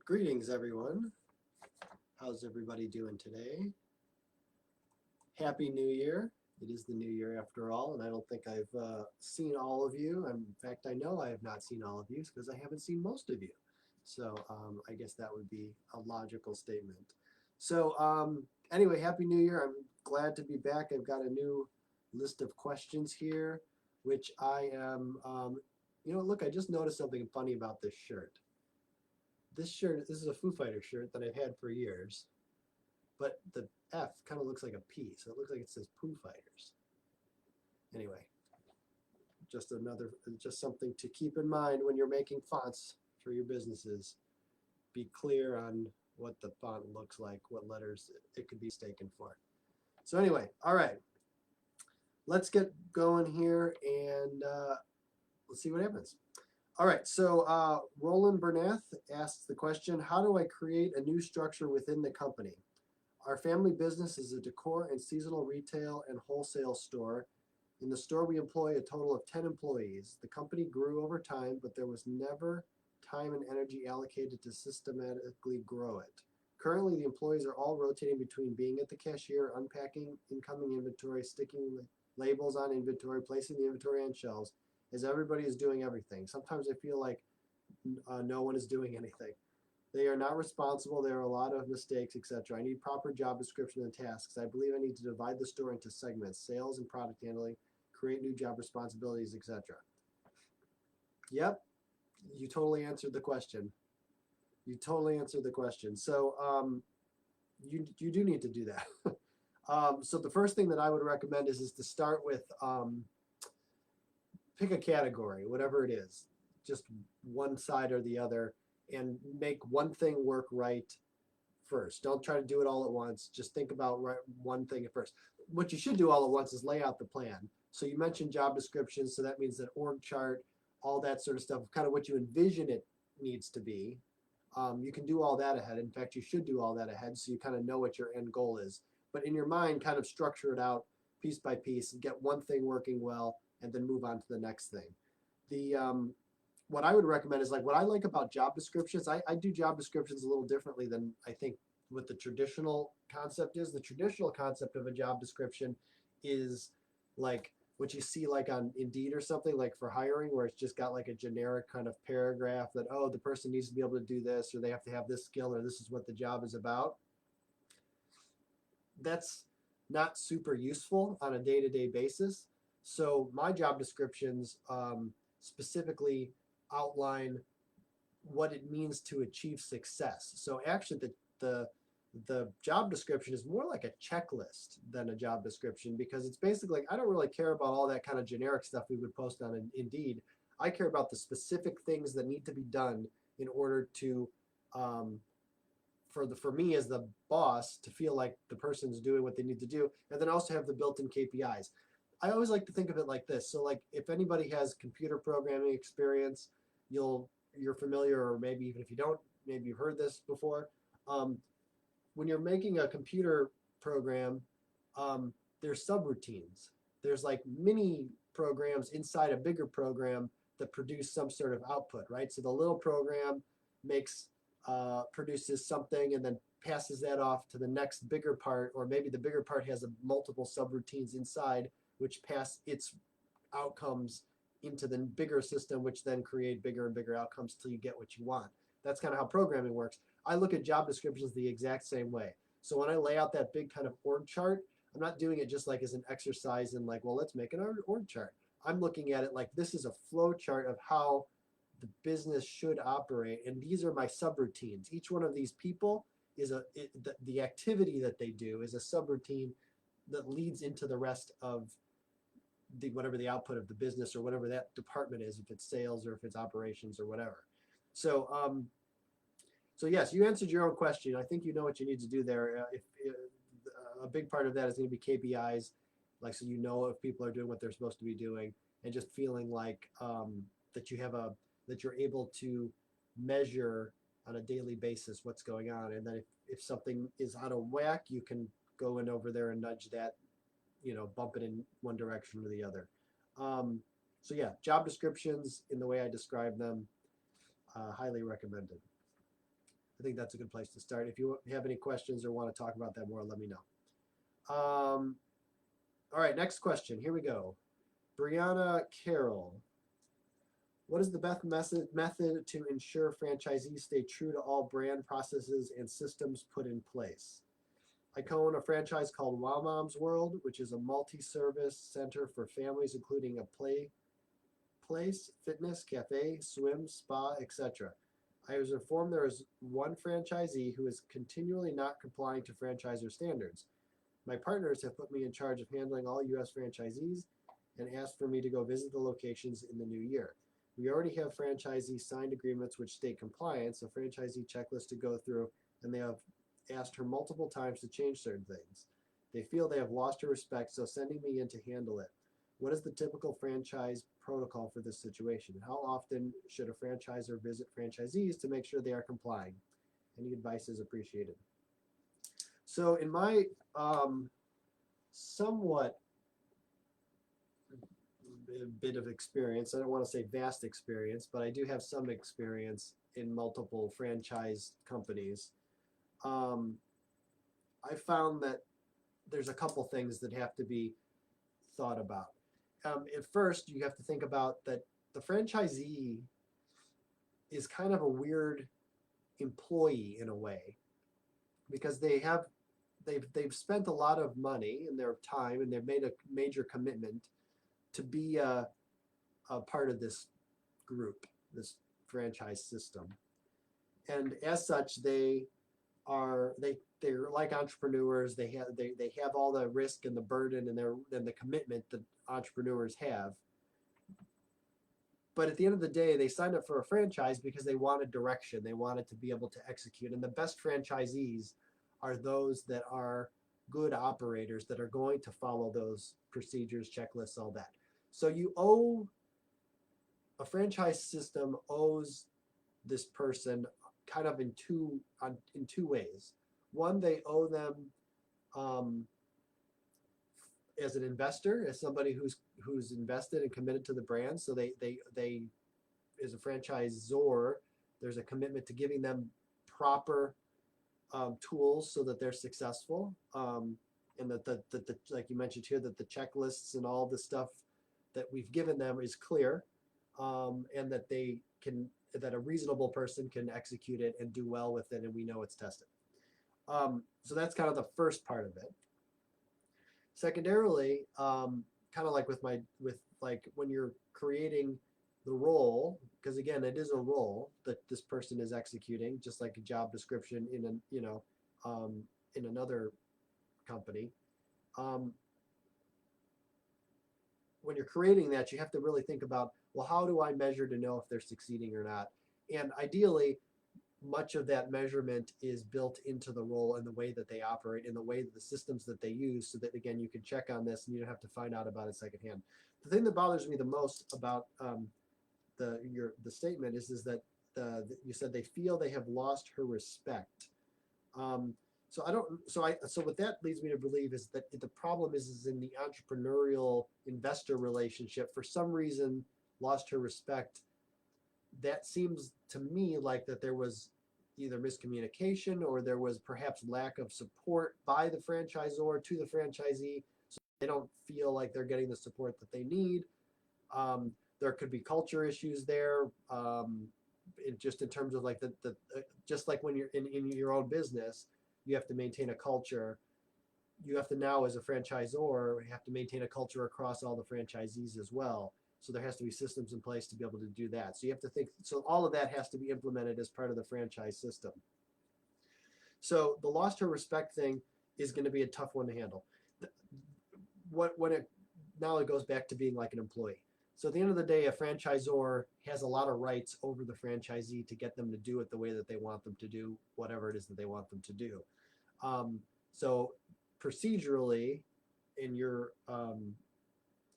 Greetings, everyone. How's everybody doing today? Happy New Year. It is the new year after all, and I don't think I've seen all of you. In fact, I know I have not seen all of you because I haven't seen most of you. So I guess that would be a logical statement. So anyway, Happy New Year. I'm glad to be back. I've got a new list of questions here, which I am, look, I just noticed something funny about this shirt. This is a Foo Fighters shirt that I've had for years, but the F kind of looks like a P, so it looks like it says Foo Fighters. Anyway, just something to keep in mind when you're making fonts for your businesses. Be clear on what the font looks like, what letters it could be mistaken for. So anyway, all right, let's get going here and let's see what happens. All right, so Roland Bernath asks the question, how do I create a new structure within the company? Our family business is a decor and seasonal retail and wholesale store. In the store, we employ a total of 10 employees. The company grew over time, but there was never time and energy allocated to systematically grow it. Currently, the employees are all rotating between being at the cashier, unpacking incoming inventory, sticking labels on inventory, placing the inventory on shelves, as everybody is doing everything. Sometimes I feel like no one is doing anything. They are not responsible. There are a lot of mistakes, etc. I need proper job description and tasks. I believe I need to divide the store into segments, sales and product handling, create new job responsibilities, etc. Yep, you totally answered the question. You totally answered the question. So you do need to do that. So the first thing that I would recommend is to start with pick a category, whatever it is, just one side or the other, and make one thing work right first. Don't try to do it all at once. Just think about one thing at first. What you should do all at once is lay out the plan. So you mentioned job descriptions, so that means that org chart, all that sort of stuff, kind of what you envision it needs to be. You can do all that ahead. In fact, you should do all that ahead so you kind of know what your end goal is. But in your mind, kind of structure it out piece by piece and get one thing working well and then move on to the next thing. What I would recommend is, like, what I like about job descriptions, I do job descriptions a little differently than I think what the traditional concept is. The traditional concept of a job description is like what you see like on Indeed or something, like for hiring, where it's just got like a generic kind of paragraph that, oh, the person needs to be able to do this, or they have to have this skill, or this is what the job is about. That's not super useful on a day-to-day basis. So my job descriptions specifically outline what it means to achieve success. So actually the job description is more like a checklist than a job description, because it's basically like, I don't really care about all that kind of generic stuff we would post on Indeed. I care about the specific things that need to be done in order to for me as the boss to feel like the person's doing what they need to do, and then also have the built-in KPIs. I always like to think of it like this. So like if anybody has computer programming experience, you're familiar, or maybe even if you don't, maybe you've heard this before. When you're making a computer program, there's subroutines. There's like mini programs inside a bigger program that produce some sort of output, right? So the little program produces something and then passes that off to the next bigger part, or maybe the bigger part has multiple subroutines inside which pass its outcomes into the bigger system, which then create bigger and bigger outcomes till you get what you want. That's kind of how programming works. I look at job descriptions the exact same way. So when I lay out that big kind of org chart, I'm not doing it just like as an exercise in like, well, let's make an org chart. I'm looking at it like this is a flow chart of how the business should operate, and these are my subroutines. Each one of these people is the activity that they do is a subroutine that leads into the rest of whatever the output of the business or whatever that department is, if it's sales or if it's operations or whatever. So so yes, you answered your own question. I think you know what you need to do there. If a big part of that is going to be KPIs, like, so you know if people are doing what they're supposed to be doing, and just feeling like that you're able to measure on a daily basis what's going on, and then if something is out of whack, you can go in over there and nudge that, bump it in one direction or the other. So yeah, job descriptions in the way I describe them, highly recommended. I think that's a good place to start. If you have any questions or want to talk about that more, let me know. All right, next question. Here we go. Brianna Carroll. What is the best method to ensure franchisees stay true to all brand processes and systems put in place? I co-own a franchise called Wow Mom's World, which is a multi-service center for families, including a play place, fitness, cafe, swim, spa, etc. I was informed there is one franchisee who is continually not complying to franchisor standards. My partners have put me in charge of handling all U.S. franchisees and asked for me to go visit the locations in the new year. We already have franchisee signed agreements which state compliance, a franchisee checklist to go through, and they have asked her multiple times to change certain things. They feel they have lost her respect, so sending me in to handle it. What is the typical franchise protocol for this situation? How often should a franchisor visit franchisees to make sure they are complying? Any advice is appreciated. So in my somewhat bit of experience, I don't want to say vast experience, but I do have some experience in multiple franchise companies. I found that there's a couple things that have to be thought about. At first, you have to think about that the franchisee is kind of a weird employee in a way, because they've spent a lot of money and their time, and they've made a major commitment to be a part of this group, this franchise system, and as such, they're like entrepreneurs. They have all the risk and the burden and the commitment that entrepreneurs have. But at the end of the day, they signed up for a franchise because they wanted direction. They wanted to be able to execute. And the best franchisees are those that are good operators, that are going to follow those procedures, checklists, all that. So a franchise system owes this person kind of in two ways. One, they owe them as an investor, as somebody who's invested and committed to the brand. So they as a franchisor, there's a commitment to giving them proper tools so that they're successful, and that like you mentioned here, that the checklists and all the stuff that we've given them is clear, and that that a reasonable person can execute it and do well with it, and we know it's tested. So that's kind of the first part of it. Secondarily, kind of like with when you're creating the role, because again, it is a role that this person is executing, just like a job description in in another company. When you're creating that, you have to really think about, well, how do I measure to know if they're succeeding or not? And ideally, much of that measurement is built into the role and the way that they operate, and the way that the systems that they use, so that again, you can check on this and you don't have to find out about it secondhand. The thing that bothers me the most about the statement is that you said they feel they have lost her respect. So what that leads me to believe is that the problem is in the entrepreneurial investor relationship. For some reason, lost her respect. That seems to me like that there was either miscommunication, or there was perhaps lack of support by the franchisor to the franchisee, so they don't feel like they're getting the support that they need. There could be culture issues there, just in terms of like just like when you're in your own business, you have to maintain a culture. You have to now, as a franchisor, have to maintain a culture across all the franchisees as well. So there has to be systems in place to be able to do that. So you have to think, so all of that has to be implemented as part of the franchise system. So the lost her respect thing is going to be a tough one to handle. Now it goes back to being like an employee. So at the end of the day, a franchisor has a lot of rights over the franchisee to get them to do it the way that they want them to do, whatever it is that they want them to do. So procedurally, in your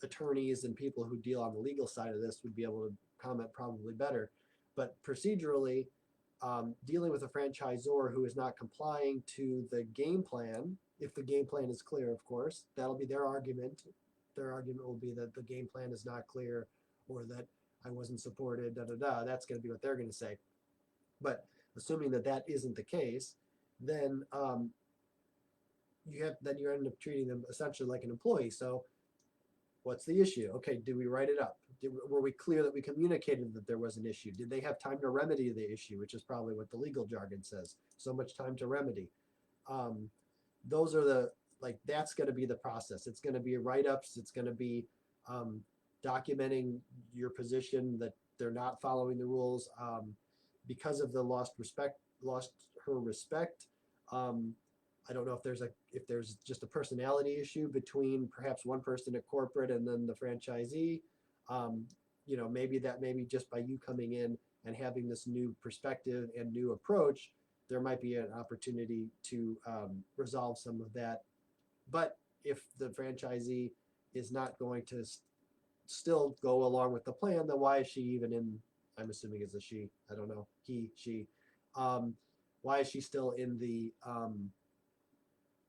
attorneys and people who deal on the legal side of this would be able to comment probably better. But procedurally, dealing with a franchisor who is not complying to the game plan, if the game plan is clear, of course, that'll be their argument. Their argument will be that the game plan is not clear, or that I wasn't supported, That's going to be what they're going to say. But assuming that that isn't the case, then you end up treating them essentially like an employee. So what's the issue? Okay, did we write it up? Were we clear that we communicated that there was an issue? Did they have time to remedy the issue, which is probably what the legal jargon says, so much time to remedy. Those are that's going to be the process. It's going to be write-ups. It's going to be documenting your position that they're not following the rules because of the lost her respect. I don't know if there's just a personality issue between perhaps one person at corporate and then the franchisee. Maybe just by you coming in and having this new perspective and new approach, there might be an opportunity to resolve some of that. But if the franchisee is not going to still go along with the plan, then why is she even in? I'm assuming it's a she. I don't know. He, she. Why is she still in the?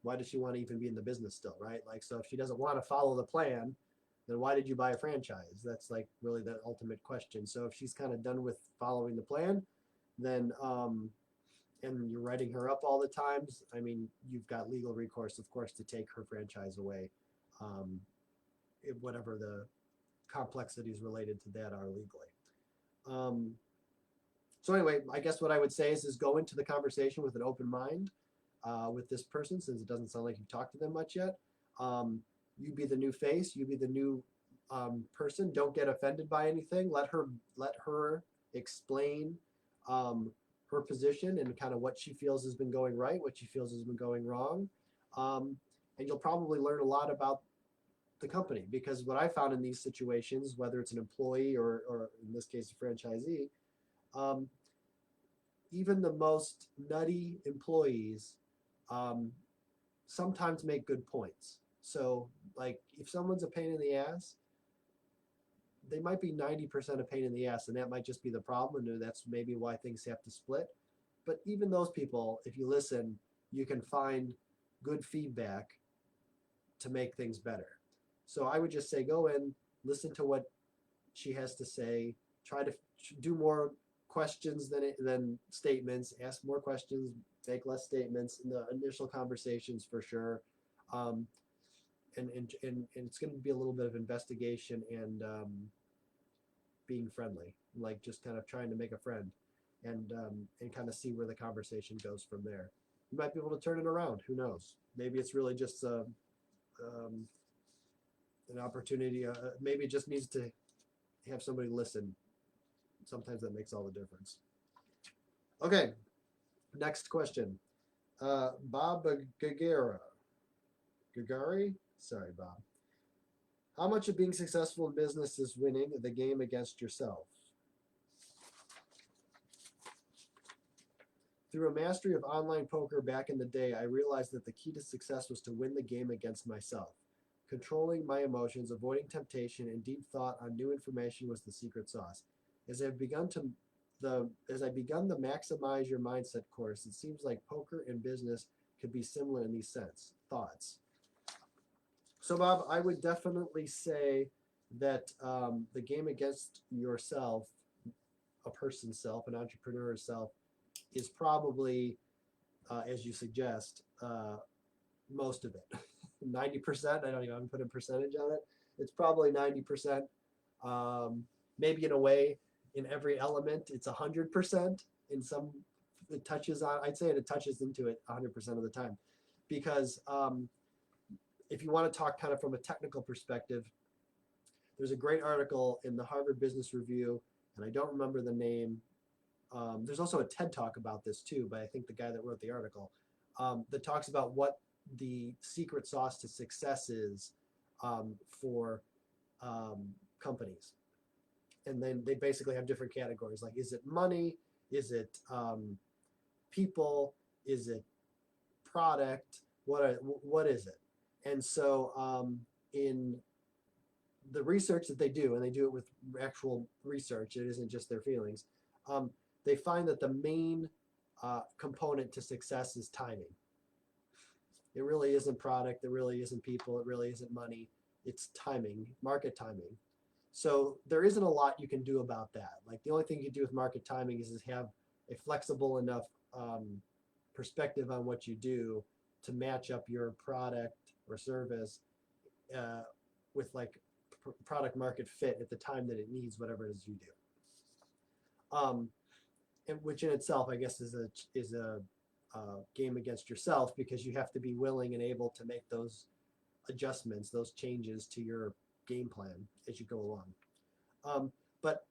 Why does she want to even be in the business still, right? So if she doesn't want to follow the plan, then why did you buy a franchise? That's really the ultimate question. So if she's kind of done with following the plan, then and you're writing her up all the times, I mean, you've got legal recourse, of course, to take her franchise away, whatever the complexities related to that are legally. So anyway, I guess what I would say is go into the conversation with an open mind with this person, since it doesn't sound like you've talked to them much yet. You be the new face, you be the new person. Don't get offended by anything. Let her explain her position and kind of what she feels has been going right, what she feels has been going wrong. And you'll probably learn a lot about the company, because what I found in these situations, whether it's an employee or in this case a franchisee, even the most nutty employees sometimes make good points. So if someone's a pain in the ass, they might be 90% a pain in the ass, and that might just be the problem, and that's maybe why things have to split. But even those people, if you listen, you can find good feedback to make things better. So I would just say go in, listen to what she has to say, try to do more questions than statements, ask more questions, make less statements in the initial conversations for sure. And it's going to be a little bit of investigation and being friendly, just kind of trying to make a friend and kind of see where the conversation goes from there. You might be able to turn it around. Who knows? Maybe it's really just an opportunity. Maybe it just needs to have somebody listen. Sometimes that makes all the difference. Okay, next question. Bob Gagari? Sorry, Bob. How much of being successful in business is winning the game against yourself? Through a mastery of online poker back in the day, I realized that the key to success was to win the game against myself. Controlling my emotions, avoiding temptation, and deep thought on new information was the secret sauce. As I begun the maximize your mindset course, it seems like poker and business could be similar in these thoughts. So Bob, I would definitely say that the game against yourself, a person's self, an entrepreneur's self, is probably, as you suggest, most of it. 90%, I don't even put a percentage on it. It's probably 90%. Maybe in a way, in every element, it's 100%. In some, it touches on, I'd say it touches into it 100% of the time. Because if you want to talk kind of from a technical perspective, there's a great article in the Harvard Business Review, and I don't remember the name. There's also a TED Talk about this too, but I think the guy that wrote the article, that talks about what the secret sauce to success is for companies. And then they basically have different categories, like is it money, is it people, is it product, what is it? And so in the research that they do, and they do it with actual research, it isn't just their feelings, they find that the main component to success is timing. It really isn't product, it really isn't people, it really isn't money, it's timing, market timing. So there isn't a lot you can do about that. Like the only thing you can do with market timing is have a flexible enough perspective on what you do to match up your product or service with like product market fit at the time that it needs whatever it is you do. And which in itself, I guess, is a game against yourself, because you have to be willing and able to make those adjustments, those changes to your game plan as you go along. But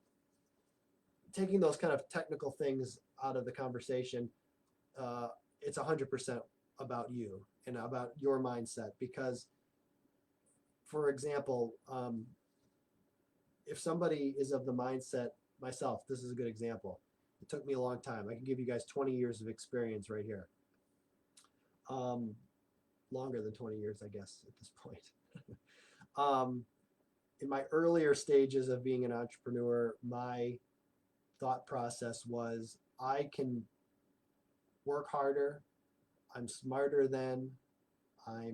taking those kind of technical things out of the conversation, it's 100% about you and about your mindset. Because, for example, if somebody is of the mindset, myself, this is a good example. It took me a long time. I can give you guys 20 years of experience right here. Longer than 20 years, I guess, at this point. In my earlier stages of being an entrepreneur, my thought process was, I can work harder, I'm smarter than, I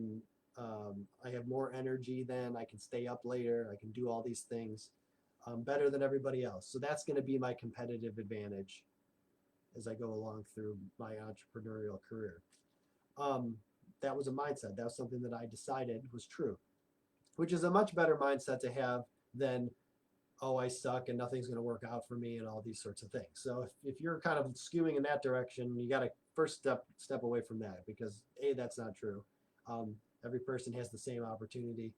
have more energy than, I can stay up later, I can do all these things better than everybody else. So that's going to be my competitive advantage as I go along through my entrepreneurial career. That was a mindset. That was something that I decided was true, which is a much better mindset to have than, oh, I suck and nothing's going to work out for me and all these sorts of things. So if you're kind of skewing in that direction, you got to first step away from that, because that's not true. Every person has the same opportunity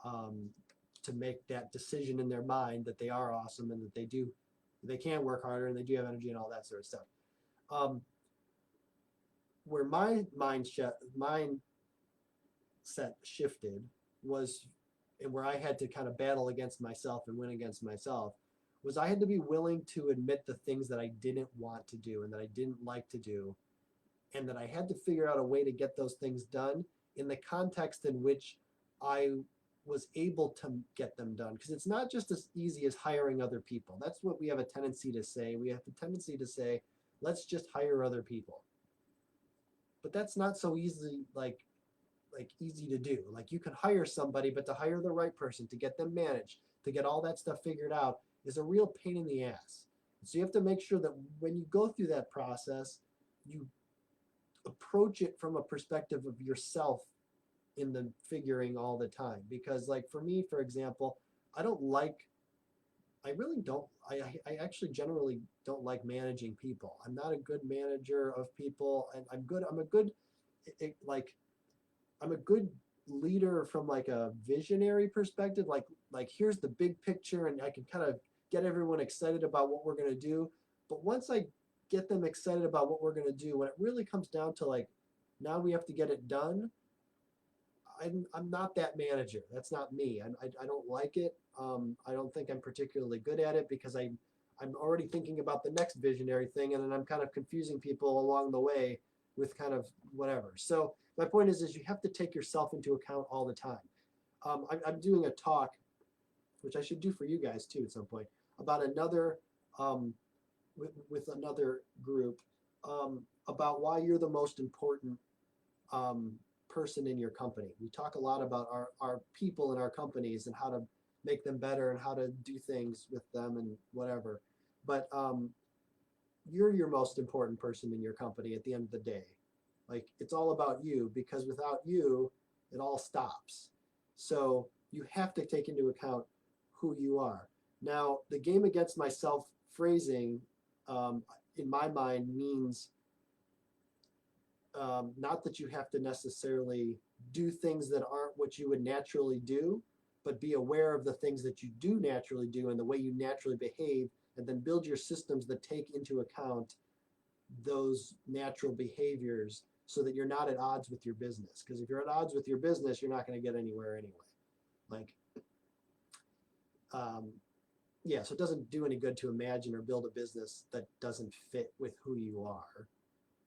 to make that decision in their mind that they are awesome and that they can work harder and they do have energy and all that sort of stuff. Where my mindset shifted was, and where I had to kind of battle against myself and win against myself, was I had to be willing to admit the things that I didn't want to do and that I didn't like to do, and that I had to figure out a way to get those things done in the context in which I was able to get them done. Because it's not just as easy as hiring other people. That's what we have a tendency to say. We have the tendency to say, let's just hire other people. But that's not so easy, like easy to do. Like, you can hire somebody, but to hire the right person, to get them managed, to get all that stuff figured out, is a real pain in the ass. So you have to make sure that when you go through that process, you approach it from a perspective of yourself in the figuring all the time. Because, like, for me, for example, I actually generally don't like managing people. I'm not a good manager of people, and I'm a good leader from like a visionary perspective, like here's the big picture, and I can kind of get everyone excited about what we're going to do. But once I get them excited about what we're going to do, when it really comes down to, like, now we have to get it done, I'm not that manager. That's not me. I don't like it. I don't think I'm particularly good at it, because I'm already thinking about the next visionary thing, and then I'm kind of confusing people along the way with kind of whatever. So my point is you have to take yourself into account all the time. I'm doing a talk, which I should do for you guys too at some point, about another, with another group, about why you're the most important person in your company. We talk a lot about our people in our companies and how to make them better and how to do things with them and whatever. But you're your most important person in your company at the end of the day. Like, it's all about you, because without you, it all stops. So you have to take into account who you are. Now, the game against myself phrasing, in my mind, means not that you have to necessarily do things that aren't what you would naturally do, but be aware of the things that you do naturally do and the way you naturally behave, and then build your systems that take into account those natural behaviors, so that you're not at odds with your business. Because if you're at odds with your business, you're not going to get anywhere anyway. Like, yeah, so it doesn't do any good to imagine or build a business that doesn't fit with who you are.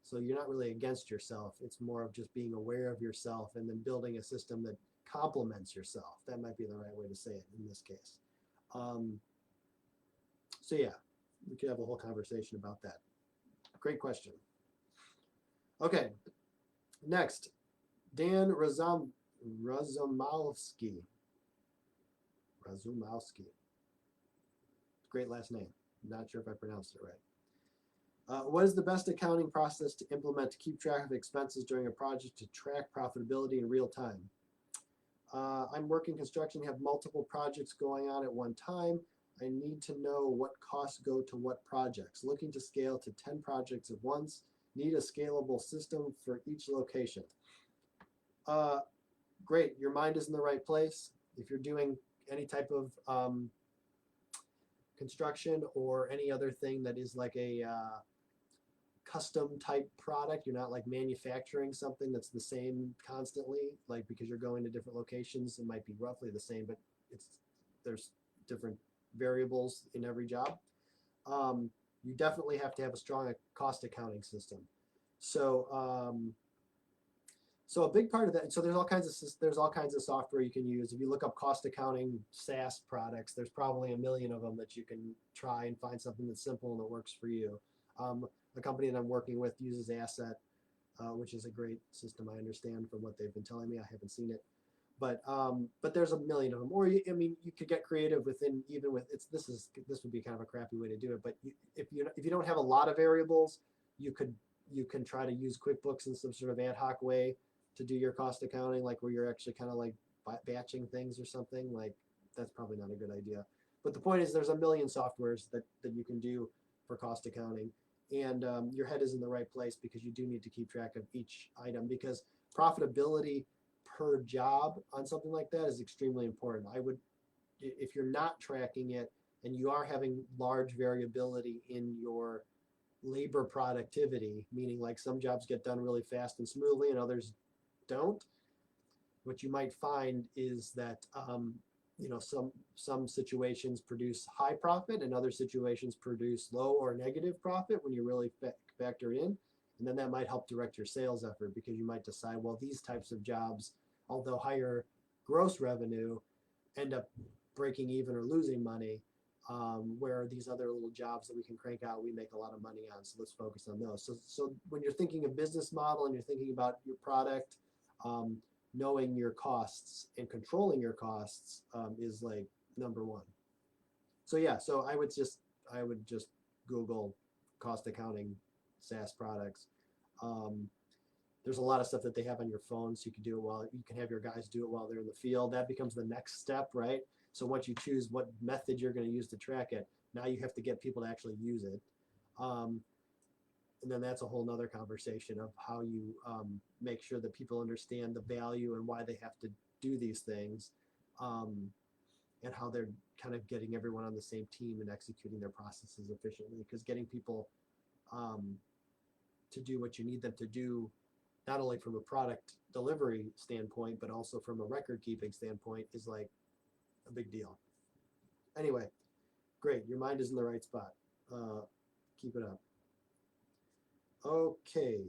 So you're not really against yourself. It's more of just being aware of yourself and then building a system that complements yourself. That might be the right way to say it in this case. So yeah, we could have a whole conversation about that. Great question. Okay, next, Dan Razumowski. Great last name. Not sure if I pronounced it right. What is the best accounting process to implement to keep track of expenses during a project to track profitability in real time? I'm working construction, have multiple projects going on at one time. I need to know what costs go to what projects. Looking to scale to 10 projects at once. Need a scalable system for each location. Great, your mind is in the right place. If you're doing any type of construction or any other thing that is like a custom type product, you're not like manufacturing something that's the same constantly, like because you're going to different locations, it might be roughly the same, but there's different variables in every job. You definitely have to have a strong cost accounting system. So so a big part of that, so there's all kinds of software you can use. If you look up cost accounting SaaS products, there's probably a million of them that you can try and find something that's simple and that works for you. The company that I'm working with uses Asset, which is a great system, I understand from what they've been telling me. I haven't seen it, but there's a million of them. Or you could get creative within, even with this would be kind of a crappy way to do it. But if you don't have a lot of variables, you can try to use QuickBooks in some sort of ad hoc way to do your cost accounting, like where you're actually kind of like batching things or something. Like that's probably not a good idea. But the point is, there's a million softwares that you can do for cost accounting. And your head is in the right place because you do need to keep track of each item, because profitability per job on something like that is extremely important. If you're not tracking it and you are having large variability in your labor productivity, meaning like some jobs get done really fast and smoothly and others don't, what you might find is that some situations produce high profit and other situations produce low or negative profit when you really factor in. And then that might help direct your sales effort, because you might decide, well, these types of jobs, although higher gross revenue, end up breaking even or losing money, where these other little jobs that we can crank out, we make a lot of money on. So let's focus on those. So when you're thinking of business model and you're thinking about your product, knowing your costs and controlling your costs is like number one. So yeah, so I would just Google cost accounting SaaS products. There's a lot of stuff that they have on your phone, so you can do it you can have your guys do it while they're in the field. That becomes the next step, right? So once you choose what method you're going to use to track it, now you have to get people to actually use it. And then that's a whole nother conversation of how you make sure that people understand the value and why they have to do these things, and how they're kind of getting everyone on the same team and executing their processes efficiently. Because getting people to do what you need them to do, not only from a product delivery standpoint, but also from a record keeping standpoint, is like a big deal. Anyway, great. Your mind is in the right spot. Keep it up. Okay.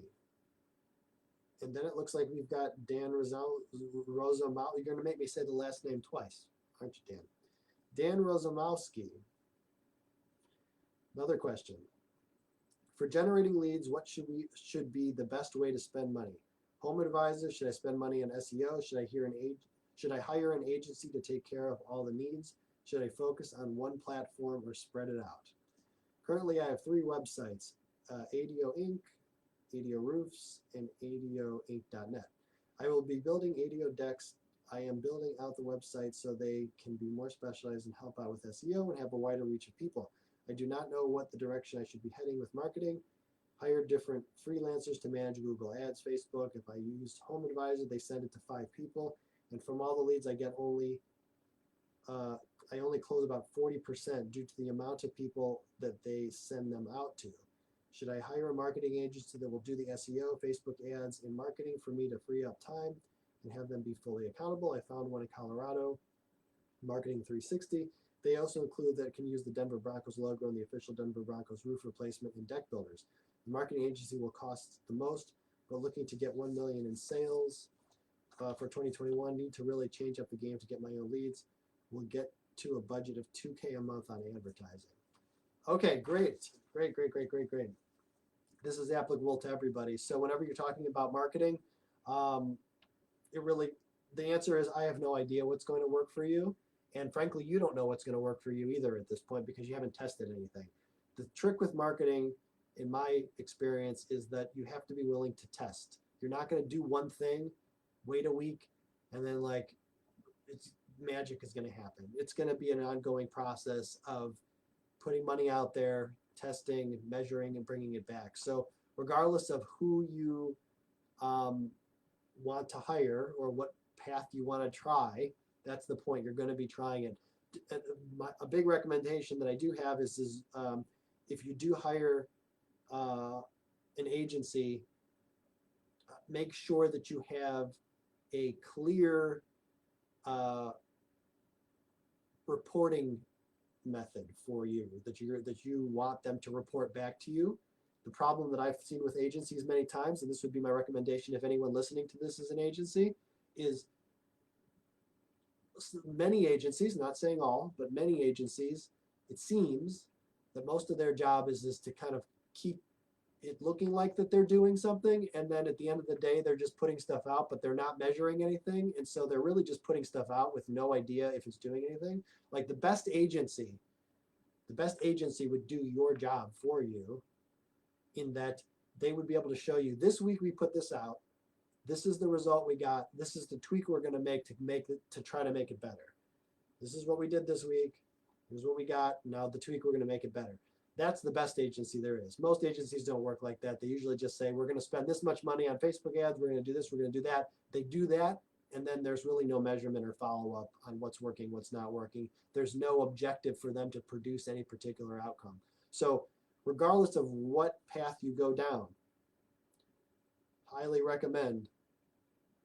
And then it looks like we've got Dan Rosamal. You're going to make me say the last name twice, aren't you, Dan? Dan Rosamowski. Another question. For generating leads, what should be the best way to spend money? Home advisor? Should I spend money on SEO? Should I hire an agency to take care of all the needs? Should I focus on one platform or spread it out? Currently, I have 3 websites: ADO Inc., ADO Roofs, and ADOinc.net. I will be building ADO decks. I am building out the website so they can be more specialized and help out with SEO and have a wider reach of people. I do not know what the direction I should be heading with marketing. Hire different freelancers to manage Google Ads, Facebook. If I use Home Advisor, they send it to 5 people, and from all the leads I get, I only close about 40% due to the amount of people that they send them out to. Should I hire a marketing agency that will do the SEO, Facebook ads, and marketing for me to free up time and have them be fully accountable? I found one in Colorado, Marketing 360. They also include that it can use the Denver Broncos logo and the official Denver Broncos roof replacement and deck builders. The marketing agency will cost the most, but looking to get $1 million in sales for 2021. Need to really change up the game to get my own leads. We'll get to a budget of $2,000 a month on advertising. Okay, great. This is applicable to everybody. So whenever you're talking about marketing, the answer is I have no idea what's going to work for you. And frankly, you don't know what's going to work for you either at this point, because you haven't tested anything. The trick with marketing in my experience, is that you have to be willing to test. You're not going to do one thing, wait a week, and then like magic is going to happen. It's going to be an ongoing process of putting money out there, testing, measuring, and bringing it back. So regardless of who you want to hire or what path you want to try, that's the point. You're going to be trying it. A big recommendation that I do have is if you do hire an agency, make sure that you have a clear reporting method for you, that you want them to report back to you. The problem that I've seen with agencies many times, and this would be my recommendation if anyone listening to this is an agency, is many agencies, not saying all, but many agencies, it seems that most of their job is to kind of keep it looking like that they're doing something, and then at the end of the day they're just putting stuff out, but they're not measuring anything, and so they're really just putting stuff out with no idea if it's doing anything. Like the best agency would do your job for you, in that they would be able to show you, this week we put this out, this is the result we got, this is the tweak we're going to make to try to make it better. This is what we did this week, here's what we got, now the tweak, we're going to make it better. That's the best agency there is. Most agencies don't work like that. They usually just say, we're going to spend this much money on Facebook ads, we're going to do this, we're going to do that. They do that, and then there's really no measurement or follow-up on what's working, what's not working. There's no objective for them to produce any particular outcome. So regardless of what path you go down, highly recommend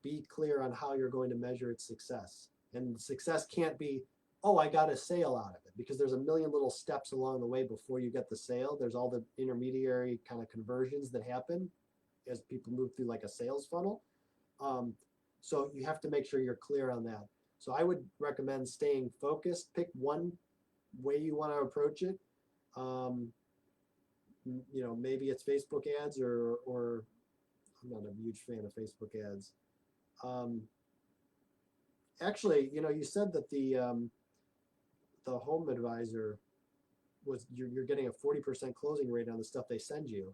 be clear on how you're going to measure its success. And success can't be, oh, I got a sale out of it, because there's a million little steps along the way before you get the sale. There's all the intermediary kind of conversions that happen as people move through like a sales funnel. So you have to make sure you're clear on that. So I would recommend staying focused. Pick one way you want to approach it. Maybe it's Facebook ads, or I'm not a huge fan of Facebook ads. Actually, you said that the home advisor was you're getting a 40% closing rate on the stuff they send you.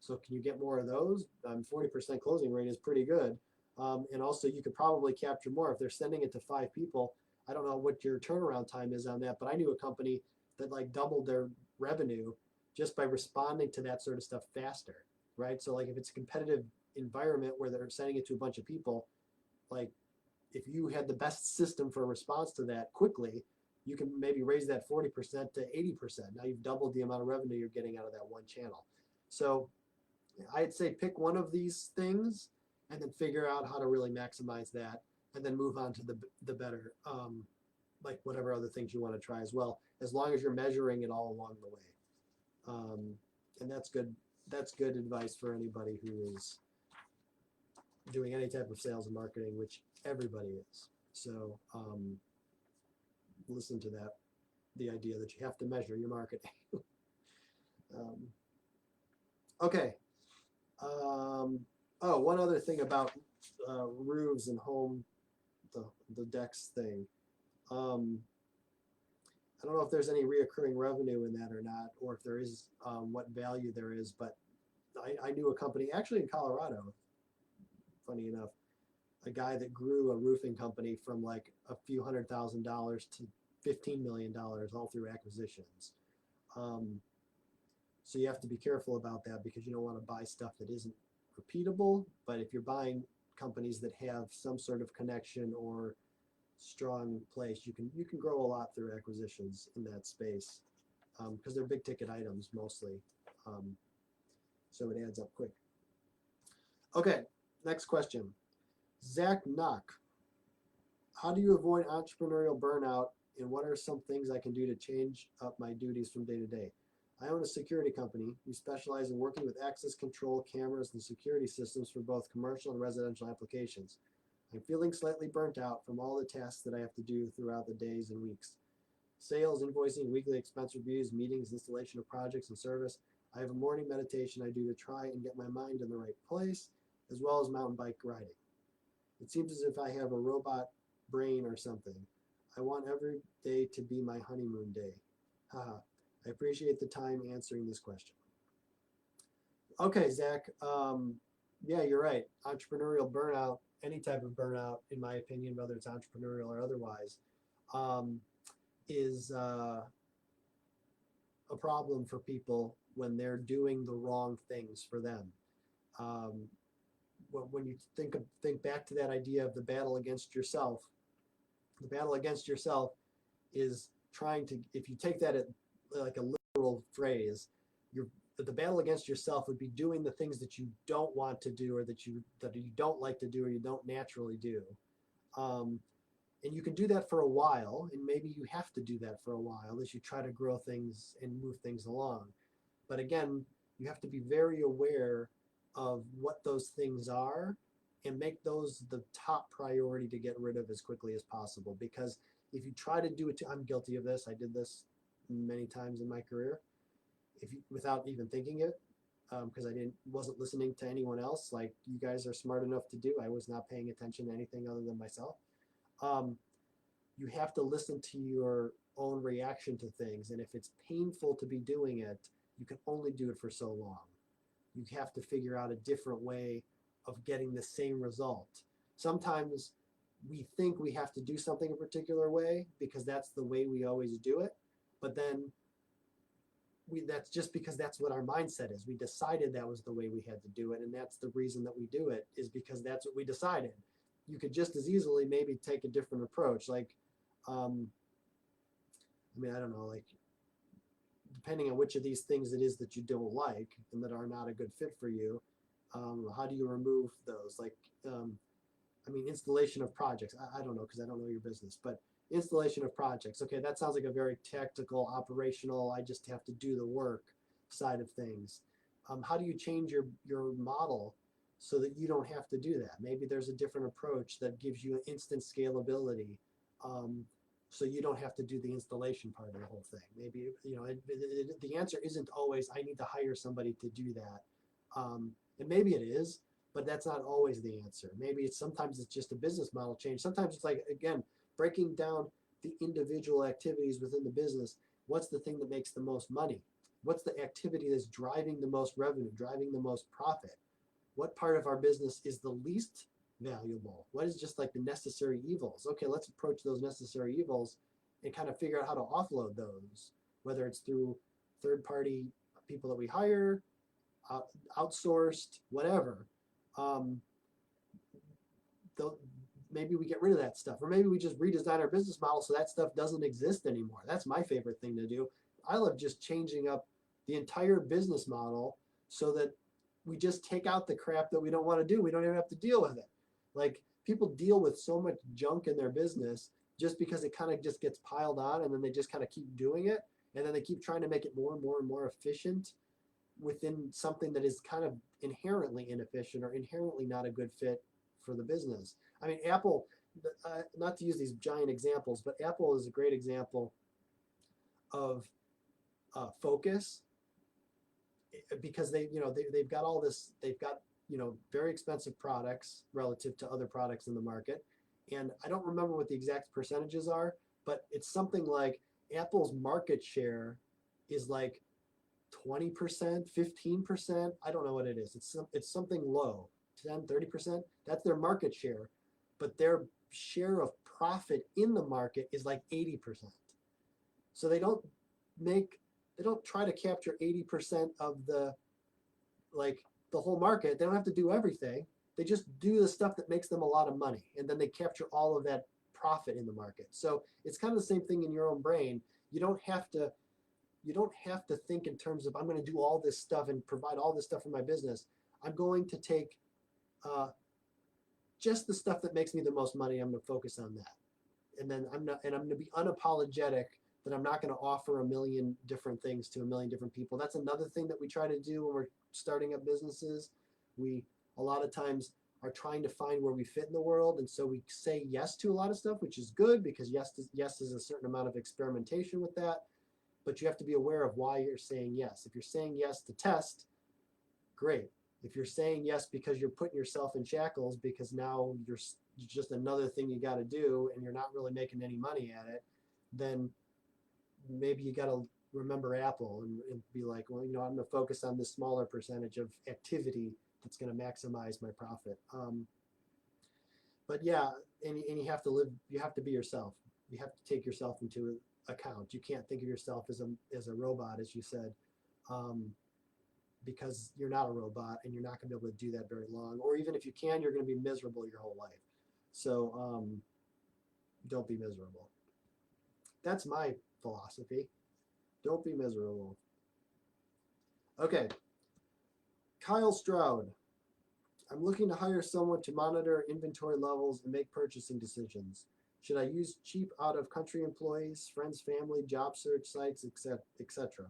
So can you get more of those? 40% closing rate is pretty good. And also you could probably capture more if they're sending it to 5 people. I don't know what your turnaround time is on that, but I knew a company that like doubled their revenue just by responding to that sort of stuff faster, right? So like if it's a competitive environment where they're sending it to a bunch of people, like if you had the best system for a response to that quickly, you can maybe raise that 40% to 80%. Now you've doubled the amount of revenue you're getting out of that one channel. So I'd say pick one of these things and then figure out how to really maximize that, and then move on to the better, like whatever other things you want to try as well, as long as you're measuring it all along the way. And that's good. That's good advice for anybody who is doing any type of sales and marketing, which everybody is. So listen to that, the idea that you have to measure your marketing. Okay. Oh, one other thing about roofs and home, the decks thing. I don't know if there's any reoccurring revenue in that or not, or if there is, what value there is, but I knew a company, actually in Colorado, funny enough, a guy that grew a roofing company from like a few $100,000 to $15 million all through acquisitions. So you have to be careful about that, because you don't want to buy stuff that isn't repeatable. But if you're buying companies that have some sort of connection or strong place, you can grow a lot through acquisitions in that space, because they're big ticket items mostly. So it adds up quick. Okay, next question. Zach Knock. How do you avoid entrepreneurial burnout, and what are some things I can do to change up my duties from day to day? I own a security company. We specialize in working with access control, cameras, and security systems for both commercial and residential applications. I'm feeling slightly burnt out from all the tasks that I have to do throughout the days and weeks. Sales, invoicing, weekly expense reviews, meetings, installation of projects and service. I have a morning meditation I do to try and get my mind in the right place, as well as mountain bike riding. It seems as if I have a robot brain or something. I want every day to be my honeymoon day. Haha. I appreciate the time answering this question. Okay, Zach. Yeah, you're right. Entrepreneurial burnout, any type of burnout, in my opinion, whether it's entrepreneurial or otherwise, um, is a problem for people when they're doing the wrong things for them. Um, when you think back to that idea of the battle against yourself, the battle against yourself is trying to, if you take that at like a literal phrase, you're the battle against yourself would be doing the things that you don't want to do, or that you don't like to do, or you don't naturally do. Um, and you can do that for a while, and maybe you have to do that for a while as you try to grow things and move things along. But again, you have to be very aware of what those things are and make those the top priority to get rid of as quickly as possible. Because if you try to do it, I'm guilty of this. I did this many times in my career, if you, without even thinking it, because I wasn't listening to anyone else. Like you guys are smart enough to do. I was not paying attention to anything other than myself. Um, you have to listen to your own reaction to things, and if it's painful to be doing it, you can only do it for so long. You have to figure out a different way of getting the same result. Sometimes we think we have to do something a particular way because that's the way we always do it, but then that's just because that's what our mindset is. We decided that was the way we had to do it, and that's the reason that we do it, is because that's what we decided. You could just as easily maybe take a different approach. Like, I mean, I don't know, like depending on which of these things it is that you don't like and that are not a good fit for you, how do you remove those? Like, I mean, installation of projects. I don't know, because I don't know your business, but installation of projects. Okay, that sounds like a very tactical, operational, I just have to do the work side of things. How do you change your model so that you don't have to do that? Maybe there's a different approach that gives you instant scalability, so you don't have to do the installation part of the whole thing. Maybe, the answer isn't always, I need to hire somebody to do that. And maybe it is, but that's not always the answer. Maybe sometimes it's just a business model change. Sometimes it's like, again, breaking down the individual activities within the business. What's the thing that makes the most money? What's the activity that's driving the most revenue, driving the most profit? What part of our business is the least valuable? What is just like the necessary evils? Okay, let's approach those necessary evils and kind of figure out how to offload those, whether it's through third-party people that we hire, outsourced, whatever. Um, maybe we get rid of that stuff, or maybe we just redesign our business model so that stuff doesn't exist anymore. That's my favorite thing to do. I love just changing up the entire business model so that we just take out the crap that we don't want to do. We don't even have to deal with it. Like, people deal with so much junk in their business just because it kind of just gets piled on, and then they just kind of keep doing it, and then they keep trying to make it more and more and more efficient within something that is kind of inherently inefficient or inherently not a good fit for the business. I mean, Apple, not to use these giant examples, but Apple is a great example of focus, because they've got all this, they've got, very expensive products relative to other products in the market. And I don't remember what the exact percentages are, but it's something like Apple's market share is like 20%, 15%. I don't know what it is. It's something low, 10, 30%. That's their market share, but their share of profit in the market is like 80%. So they don't try to capture 80% of the whole market. They don't have to do everything. They just do the stuff that makes them a lot of money, and then they capture all of that profit in the market. So it's kind of the same thing in your own brain. You don't have to think in terms of, I'm going to do all this stuff and provide all this stuff for my business. I'm going to take just the stuff that makes me the most money. I'm going to focus on that. And then I'm going to be unapologetic that I'm not going to offer a million different things to a million different people. That's another thing that we try to do when we're starting up businesses. We a lot of times are trying to find where we fit in the world, and so we say yes to a lot of stuff, which is good, because yes is a certain amount of experimentation with that. But you have to be aware of why you're saying yes. If you're saying yes to test, great. If you're saying yes because you're putting yourself in shackles because now you're just another thing you got to do and you're not really making any money at it, then maybe you got to remember Apple and be like, well, I'm going to focus on this smaller percentage of activity that's going to maximize my profit. But yeah, and you have to you have to be yourself. You have to take yourself into account. You can't think of yourself as a robot, as you said, because you're not a robot and you're not going to be able to do that very long. Or even if you can, you're going to be miserable your whole life. So don't be miserable. That's my philosophy. Don't be miserable. Okay. Kyle Stroud. I'm looking to hire someone to monitor inventory levels and make purchasing decisions. Should I use cheap out-of-country employees, friends, family, job search sites, etc.?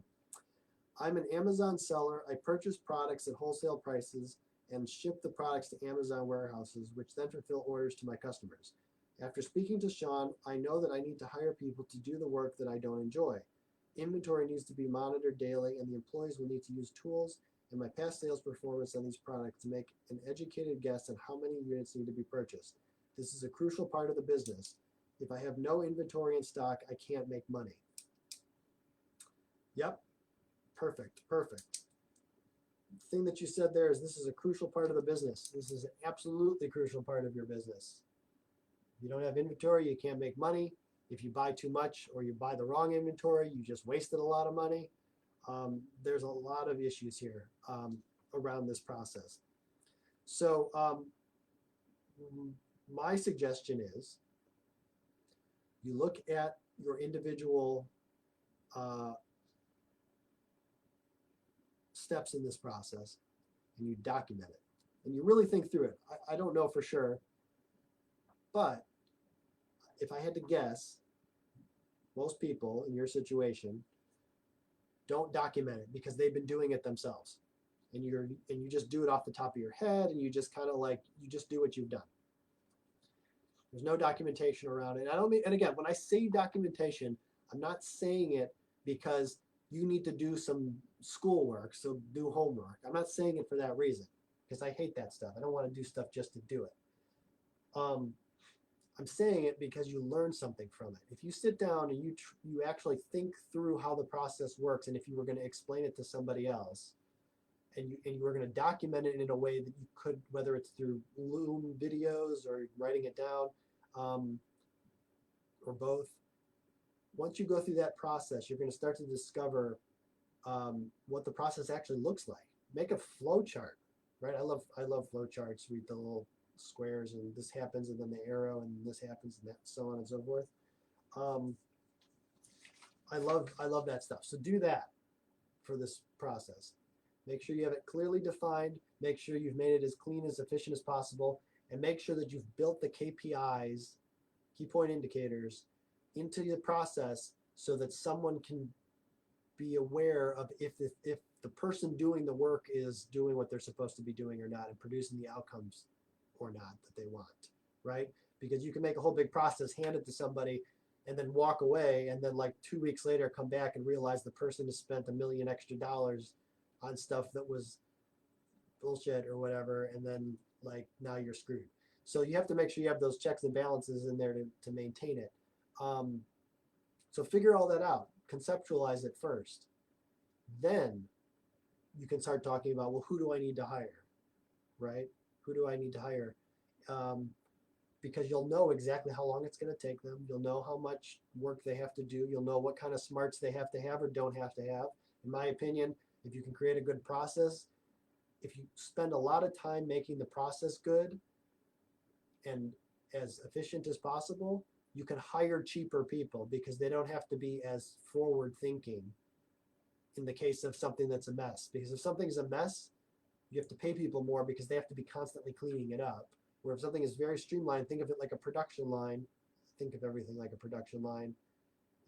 I'm an Amazon seller. I purchase products at wholesale prices and ship the products to Amazon warehouses, which then fulfill orders to my customers. After speaking to Sean, I know that I need to hire people to do the work that I don't enjoy. Inventory needs to be monitored daily, and the employees will need to use tools and my past sales performance on these products to make an educated guess on how many units need to be purchased. This is a crucial part of the business. If I have no inventory in stock, I can't make money. Yep. Perfect. The thing that you said there is this is a crucial part of the business. This is an absolutely crucial part of your business. If you don't have inventory, you can't make money. If you buy too much or you buy the wrong inventory, you just wasted a lot of money. There's a lot of issues here around this process. So my suggestion is you look at your individual steps in this process and you document it. And you really think through it. I don't know for sure, but if I had to guess, most people in your situation don't document it because they've been doing it themselves. And you just do it off the top of your head, and you just kind of like, you just do what you've done. There's no documentation around it. I don't mean, and again, when I say documentation, I'm not saying it because you need to do some schoolwork, so do homework. I'm not saying it for that reason, because I hate that stuff. I don't want to do stuff just to do it. I'm saying it because you learn something from it. If you sit down and you actually think through how the process works, and if you were going to explain it to somebody else, and you were going to document it in a way that you could, whether it's through Loom videos or writing it down, or both, once you go through that process, you're going to start to discover what the process actually looks like. Make a flow chart, right? I love flow charts. Read the little squares, and this happens, and then the arrow, and this happens, and that, so on and so forth. I love that stuff. So do that for this process. Make sure you have it clearly defined. Make sure you've made it as clean, as efficient as possible, and make sure that you've built the KPIs, key point indicators, into the process so that someone can be aware of if the person doing the work is doing what they're supposed to be doing or not, and producing the outcomes or not that they want, right? Because you can make a whole big process, hand it to somebody, and then walk away, and then like 2 weeks later come back and realize the person has spent $1 million extra on stuff that was bullshit or whatever, and then like now you're screwed. So you have to make sure you have those checks and balances in there to maintain it. So figure all that out, conceptualize it first. Then you can start talking about, well, who do I need to hire, right? Who do I need to hire? Because you'll know exactly how long it's going to take them. You'll know how much work they have to do. You'll know what kind of smarts they have to have or don't have to have. In my opinion, if you can create a good process, if you spend a lot of time making the process good and as efficient as possible, you can hire cheaper people because they don't have to be as forward thinking in the case of something that's a mess. Because if something's a mess, you have to pay people more because they have to be constantly cleaning it up. Where if something is very streamlined, think of it like a production line. Think of everything like a production line.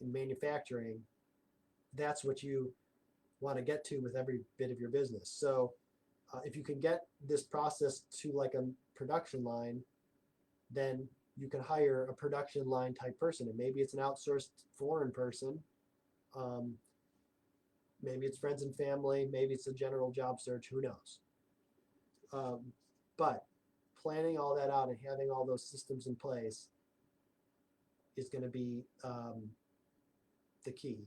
In manufacturing, that's what you want to get to with every bit of your business. So if you can get this process to like a production line, then you can hire a production line type person. And maybe it's an outsourced foreign person. Maybe it's friends and family. Maybe it's a general job search. Who knows? But planning all that out and having all those systems in place is going to be the key.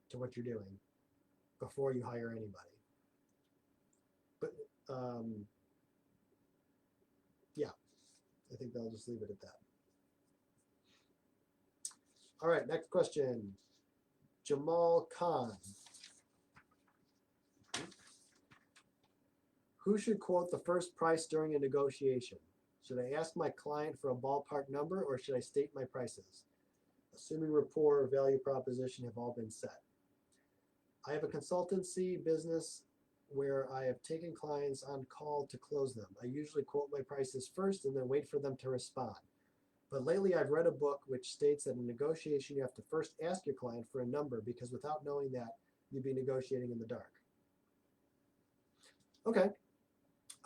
to what you're doing before you hire anybody. But yeah, I think I'll just leave it at that. All right, next question. Jamal Khan. Who should quote the first price during a negotiation? Should I ask my client for a ballpark number, or should I state my prices, assuming rapport or value proposition have all been set? I have a consultancy business where I have taken clients on call to close them. I usually quote my prices first and then wait for them to respond. But lately I've read a book which states that in negotiation you have to first ask your client for a number, because without knowing that, you'd be negotiating in the dark. Okay.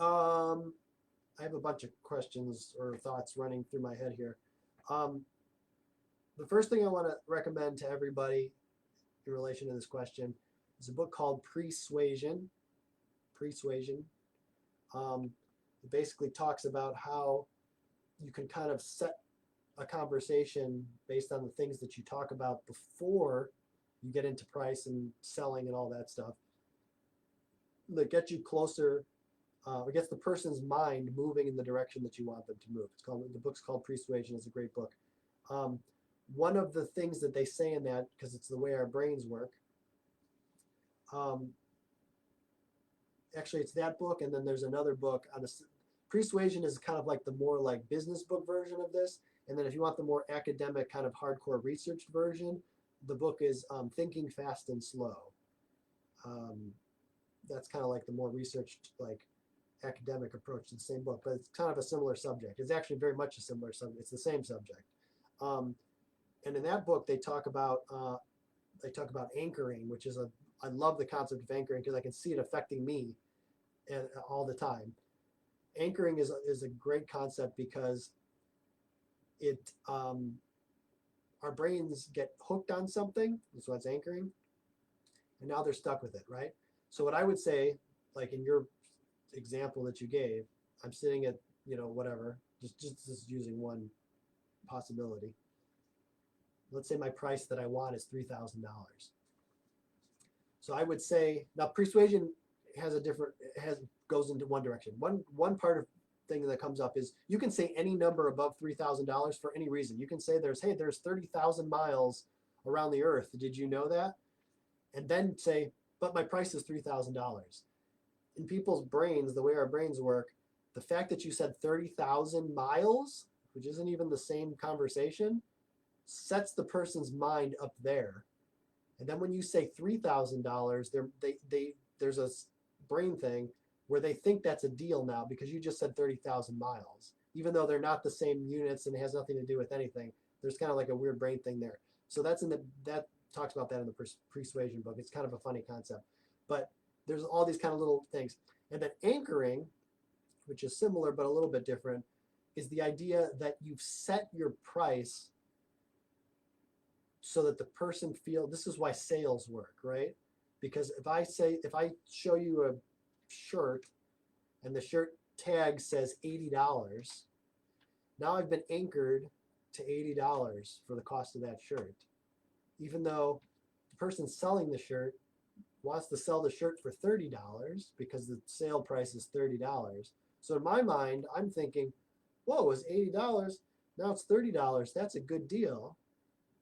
I have a bunch of questions or thoughts running through my head here. The first thing I want to recommend to everybody in relation to this question is a book called Persuasion. It basically talks about how you can kind of set a conversation based on the things that you talk about before you get into price and selling and all that stuff, that get you closer. It gets the person's mind moving in the direction that you want them to move. The book's called Persuasion. It's a great book. One of the things that they say in that, because it's the way our brains work, actually it's that book, and then there's another book on Persuasion is kind of like the more like business book version of this, and then if you want the more academic kind of hardcore research version, the book is Thinking Fast and Slow. That's kind of like the more researched, like academic approach to the same book, but it's kind of a similar subject. It's actually very much a similar subject. It's the same subject. And in that book, they talk about anchoring, which is I love the concept of anchoring because I can see it affecting me all the time. Anchoring is a great concept because it our brains get hooked on something. That's why it's anchoring, and now they're stuck with it, right? So what I would say, like in your example that you gave, I'm sitting at, whatever, just using one possibility. Let's say my price that I want is $3,000. So I would say, now Persuasion goes into one direction. One part of thing that comes up is you can say any number above $3,000 for any reason. You can say there's 30,000 miles around the earth. Did you know that? And then say, but my price is $3,000. In people's brains, the way our brains work, the fact that you said 30,000 miles, which isn't even the same conversation, sets the person's mind up there. And then when you say $3,000, there's a brain thing where they think that's a deal now because you just said 30,000 miles. Even though they're not the same units and it has nothing to do with anything, there's kind of like a weird brain thing there. So that talks about that in the Persuasion book. It's kind of a funny concept. But there's all these kind of little things. And then anchoring, which is similar but a little bit different, is the idea that you've set your price so that the person this is why sales work, right? Because if I show you a shirt and the shirt tag says $80, now I've been anchored to $80 for the cost of that shirt, even though the person selling the shirt wants to sell the shirt for $30 because the sale price is $30. So in my mind, I'm thinking, whoa, it was $80, now it's $30. That's a good deal.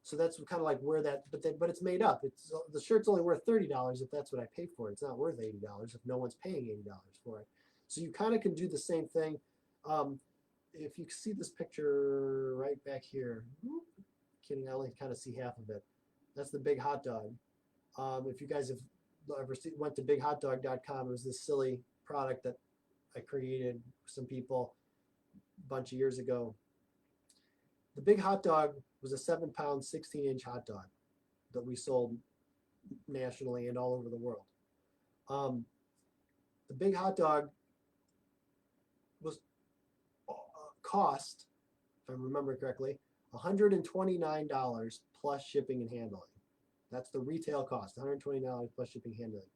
So that's kind of like where that, but it's made up. The shirt's only worth $30 if that's what I pay for it. It's not worth $80 if no one's paying $80 for it. So you kind of can do the same thing. If you see this picture right back here, kidding, I only kind of see half of it. That's the Big Hot Dog. If you guys have ever went to bighotdog.com, it was this silly product that I created with some people a bunch of years ago. The Big Hot Dog was a 7-pound, 16-inch hot dog that we sold nationally and all over the world. The Big Hot Dog was cost, if I remember correctly, $129 plus shipping and handling. That's the retail cost, $129 plus shipping and handling.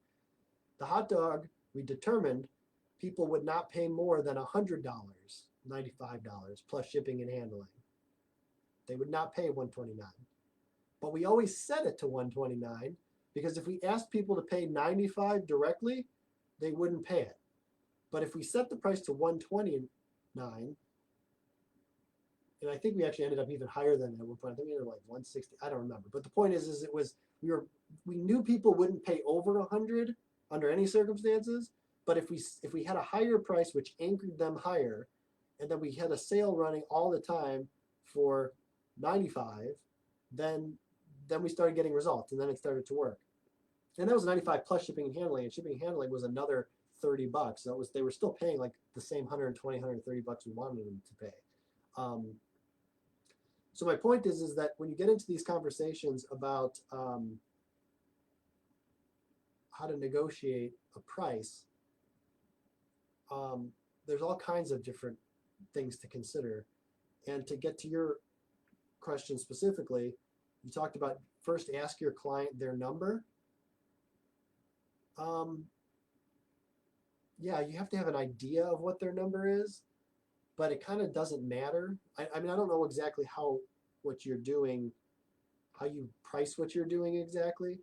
The hot dog, we determined people would not pay more than $100, $95 plus shipping and handling. They would not pay $129. But we always set it to $129 Because if we asked people to pay $95 directly, they wouldn't pay it. But if we set the price to $129, and I think we actually ended up even higher than that at one point. I think we ended up like 160. I don't remember. But the point is it was we knew people wouldn't pay over 100 under any circumstances. But if we had a higher price which anchored them higher, and then we had a sale running all the time for 95, then we started getting results, and then it started to work. And that was 95 plus shipping and handling, and shipping and handling was another $30. So they were still paying like the same 120, 130 bucks we wanted them to pay. So my point is that when you get into these conversations about how to negotiate a price, there's all kinds of different things to consider. And to get to your question specifically, you talked about first ask your client their number. Yeah, you have to have an idea of what their number is, but it kind of doesn't matter. I mean, I don't know exactly what you're doing, how you price what you're doing exactly,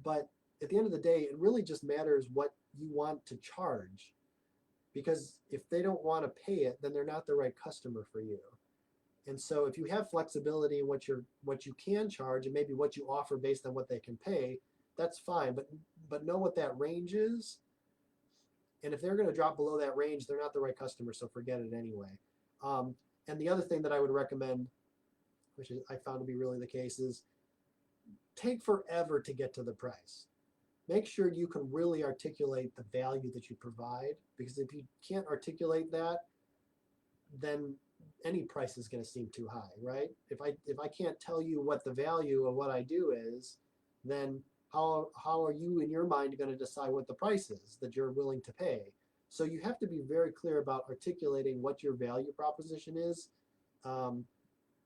but at the end of the day, it really just matters what you want to charge. Because if they don't want to pay it, then they're not the right customer for you. And so if you have flexibility in what you can charge and maybe what you offer based on what they can pay, that's fine. But know what that range is. And if they're going to drop below that range, they're not the right customer, so forget it anyway. And the other thing that I would recommend, which I found to be really the case, is take forever to get to the price. Make sure you can really articulate the value that you provide, because if you can't articulate that, then any price is going to seem too high, right? If I can't tell you what the value of what I do is, then how are you in your mind going to decide what the price is that you're willing to pay? So you have to be very clear about articulating what your value proposition is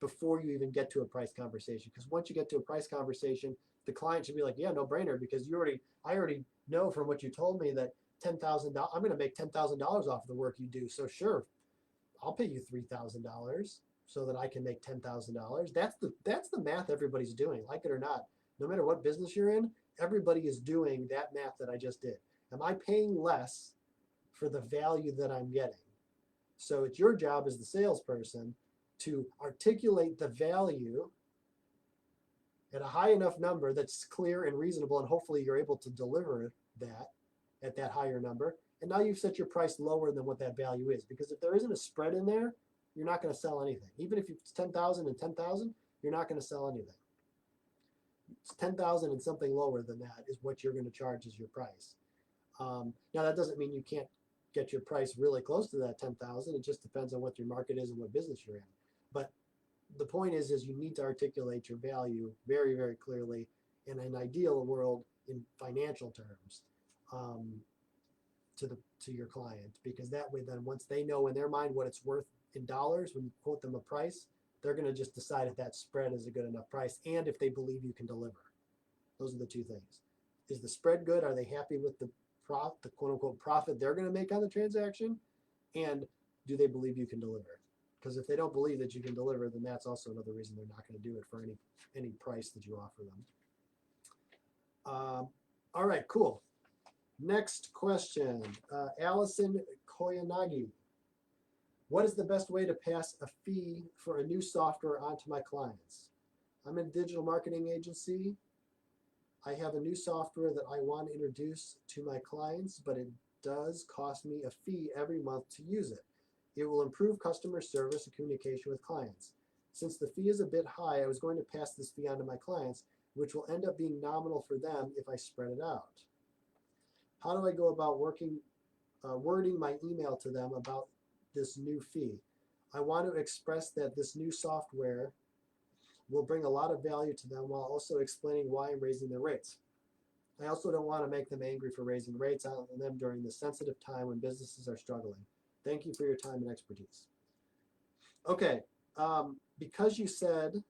before you even get to a price conversation. Because once you get to a price conversation, the client should be like, yeah, no brainer, because I already know from what you told me that $10,000, I'm going to make $10,000 off the work you do. So sure, I'll pay you $3,000 so that I can make $10,000. That's the math everybody's doing, like it or not. No matter what business you're in, everybody is doing that math that I just did. Am I paying less for the value that I'm getting? So it's your job as the salesperson to articulate the value at a high enough number that's clear and reasonable, and hopefully you're able to deliver that at that higher number. And now you've set your price lower than what that value is, because if there isn't a spread in there, you're not going to sell anything. Even if it's 10,000 and 10,000, you're not going to sell anything. It's 10,000 and something lower than that is what you're going to charge as your price. Now that doesn't mean you can't get your price really close to that 10,000. It just depends on what your market is and what business you're in. But the point is you need to articulate your value very, very clearly in an ideal world in financial terms to your client, because that way then once they know in their mind what it's worth in dollars, when you quote them a price, they're going to just decide if that spread is a good enough price and if they believe you can deliver. Those are the two things. Is the spread good? Are they happy with the quote-unquote profit they're going to make on the transaction? And do they believe you can deliver? Because if they don't believe that you can deliver, then that's also another reason they're not going to do it for any price that you offer them. All right, cool. Next question. Allison Koyanagi. What is the best way to pass a fee for a new software onto my clients? I'm a digital marketing agency. I have a new software that I want to introduce to my clients, but it does cost me a fee every month to use it. It will improve customer service and communication with clients. Since the fee is a bit high, I was going to pass this fee on to my clients, which will end up being nominal for them if I spread it out. How do I go about wording my email to them about this new fee? I want to express that this new software will bring a lot of value to them while also explaining why I'm raising their rates. I also don't want to make them angry for raising rates on them during this sensitive time when businesses are struggling. Thank you for your time and expertise. Okay, because you said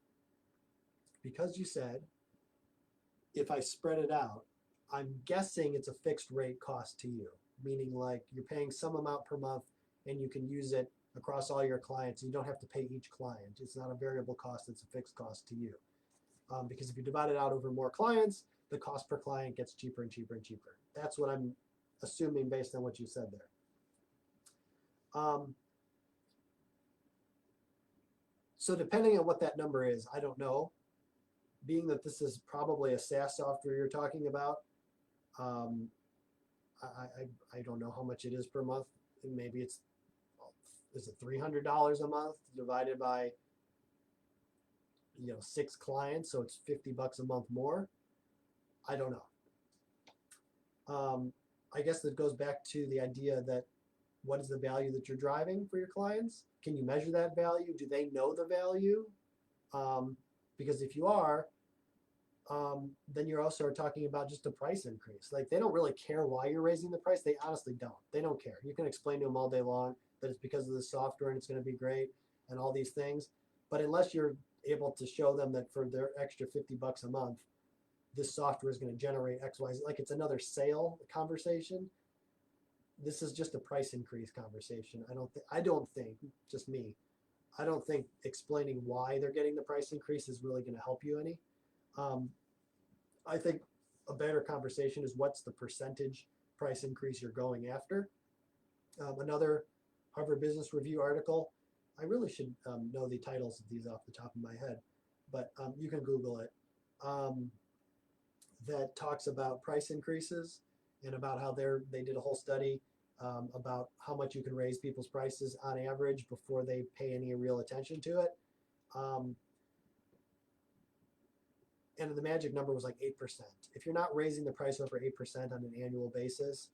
if I spread it out, I'm guessing it's a fixed rate cost to you, meaning like you're paying some amount per month and you can use it across all your clients. You don't have to pay each client. It's not a variable cost, it's a fixed cost to you. Because if you divide it out over more clients, the cost per client gets cheaper and cheaper and cheaper. That's what I'm assuming based on what you said there. So depending on what that number is, I don't know. Being that this is probably a SaaS software you're talking about, I don't know how much it is per month. Maybe is it $300 a month divided by 6 clients, so it's $50 a month more. I don't know. I guess that goes back to the idea that what is the value that you're driving for your clients? Can you measure that value? Do they know the value? Because if you are, then you're also talking about just a price increase. Like, they don't really care why you're raising the price. They honestly don't. They don't care. You can explain to them all day long that it's because of the software and it's going to be great and all these things. But unless you're able to show them that for their extra $50 a month, this software is going to generate X, Y, Z, like it's another sale conversation. This is just a price increase conversation. I don't think, just me, I don't think explaining why they're getting the price increase is really going to help you any. I think a better conversation is what's the percentage price increase you're going after. Another Harvard Business Review article, I really should know the titles of these off the top of my head, but you can Google it, that talks about price increases and about how they did a whole study about how much you can raise people's prices on average before they pay any real attention to it. And the magic number was like 8%. If you're not raising the price over 8% on an annual basis,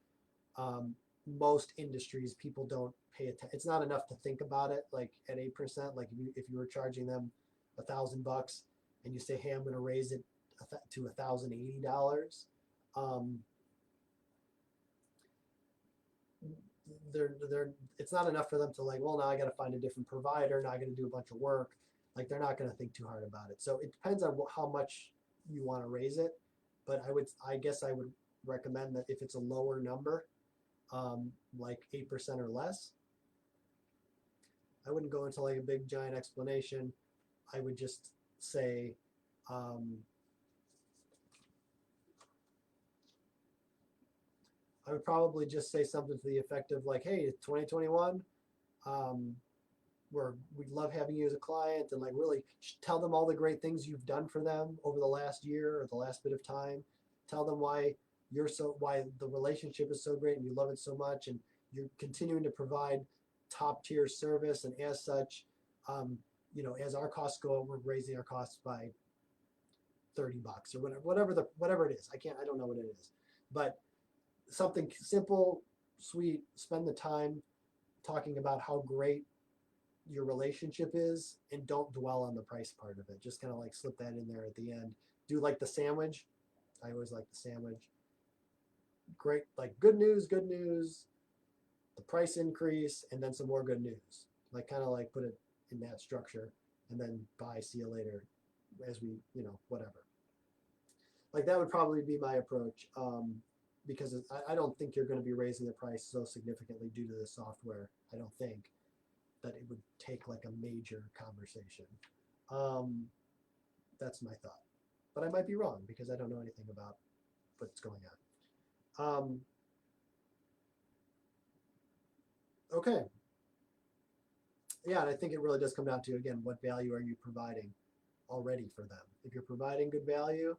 most industries, people don't pay attention. It's not enough to think about it like at 8%. Like if you were charging them $1,000 and you say, hey, I'm going to raise it to $1,080, it's not enough for them to like, well, now I got to find a different provider. Now I got to do a bunch of work. Like, they're not going to think too hard about it. So it depends on how much you want to raise it. But I guess I would recommend that if it's a lower number, like 8% or less, I wouldn't go into like a big giant explanation. I would just say, I would probably just say something to the effect of like, hey, 2021, we'd love having you as a client, and like really tell them all the great things you've done for them over the last year or the last bit of time. Tell them why the relationship is so great and you love it so much, and you're continuing to provide top tier service, and as such, as our costs go up, we're raising our costs by $30 or whatever it is. I don't know what it is, but something simple, sweet. Spend the time talking about how great your relationship is, and don't dwell on the price part of it. Just kind of like slip that in there at the end. Do like the sandwich. I always like the sandwich. Great, like good news, the price increase, and then some more good news. Like kind of like put it in that structure, and then bye, see you later, as we, whatever. Like that would probably be my approach, because I don't think you're going to be raising the price so significantly due to the software. I don't think that it would take like a major conversation. That's my thought, but I might be wrong because I don't know anything about what's going on. Okay. Yeah, and I think it really does come down to, again, what value are you providing already for them? If you're providing good value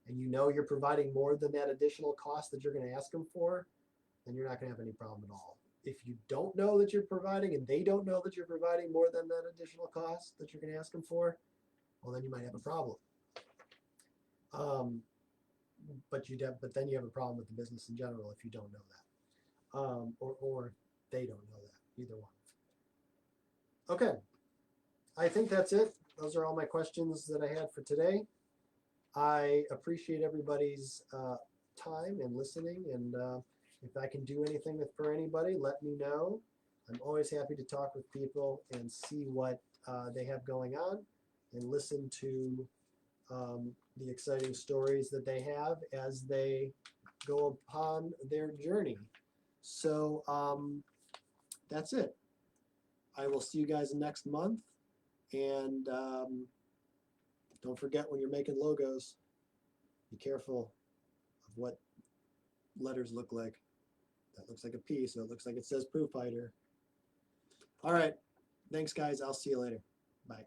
and you're providing more than that additional cost that you're going to ask them for, then you're not going to have any problem at all. If you don't know that you're providing and they don't know that you're providing more than that additional cost that you're going to ask them for, well, then you might have a problem. But then you have a problem with the business in general if you don't know that, or they don't know that. Either one. Okay, I think that's it. Those are all my questions that I had for today. I appreciate everybody's time and listening, and if I can do anything for anybody, let me know. I'm always happy to talk with people and see what they have going on, and listen to the exciting stories that they have as they go upon their journey. So that's it. I will see you guys next month, and don't forget, when you're making logos, Be careful of what letters look like. That looks like a P, so it looks like it says Proof Fighter. All right. Thanks, guys. I'll see you later. Bye.